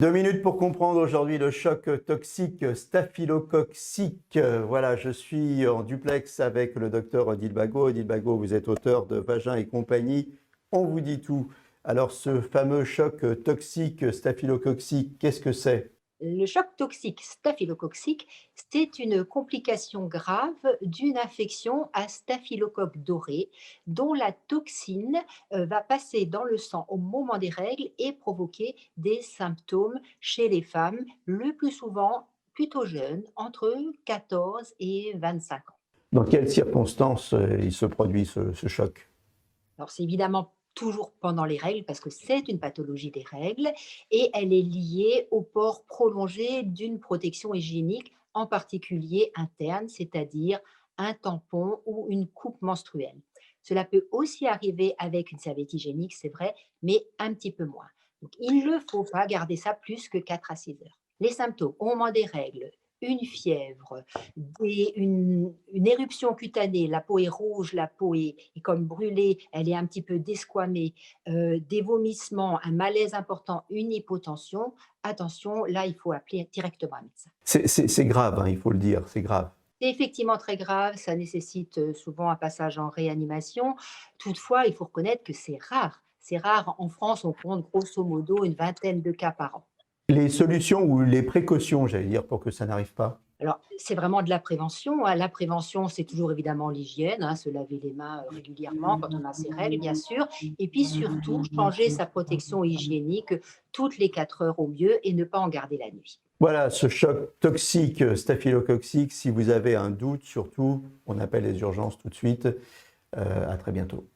2 minutes pour comprendre aujourd'hui le choc toxique staphylococcique. Voilà, je suis en duplex avec le docteur Odile Bagot. Odile Bagot, vous êtes auteur de Vagin et compagnie. On vous dit tout. Alors, ce fameux choc toxique staphylococcique, qu'est-ce que c'est? Le choc toxique staphylococcique, c'est une complication grave d'une infection à staphylocoque doré dont la toxine va passer dans le sang au moment des règles et provoquer des symptômes chez les femmes, le plus souvent plutôt jeunes, entre 14 et 25 ans. Dans quelles circonstances il se produit ce choc? Alors, c'est évidemment toujours pendant les règles parce que c'est une pathologie des règles et elle est liée au port prolongé d'une protection hygiénique, en particulier interne, c'est-à-dire un tampon ou une coupe menstruelle. Cela peut aussi arriver avec une serviette hygiénique, c'est vrai, mais un petit peu moins. Donc, il ne faut pas garder ça plus que 4 à 6 heures. Les symptômes, au moment des règles, une fièvre, une éruption cutanée, la peau est rouge, la peau est comme brûlée, elle est un petit peu desquamée, des vomissements, un malaise important, une hypotension, attention, là, il faut appeler directement un médecin. C'est grave, hein, il faut le dire, c'est grave. C'est effectivement très grave, ça nécessite souvent un passage en réanimation. Toutefois, il faut reconnaître que c'est rare. C'est rare. En France, on compte grosso modo une vingtaine de cas par an. Les solutions ou les précautions, j'allais dire, pour que ça n'arrive pas? Alors, c'est vraiment de la prévention, hein. La prévention, c'est toujours évidemment l'hygiène, hein, se laver les mains régulièrement quand on a ses règles, bien sûr. Et puis surtout, changer sa protection hygiénique toutes les 4 heures au mieux et ne pas en garder la nuit. Voilà, ce choc toxique staphylococcique, si vous avez un doute, surtout, on appelle les urgences tout de suite. À très bientôt.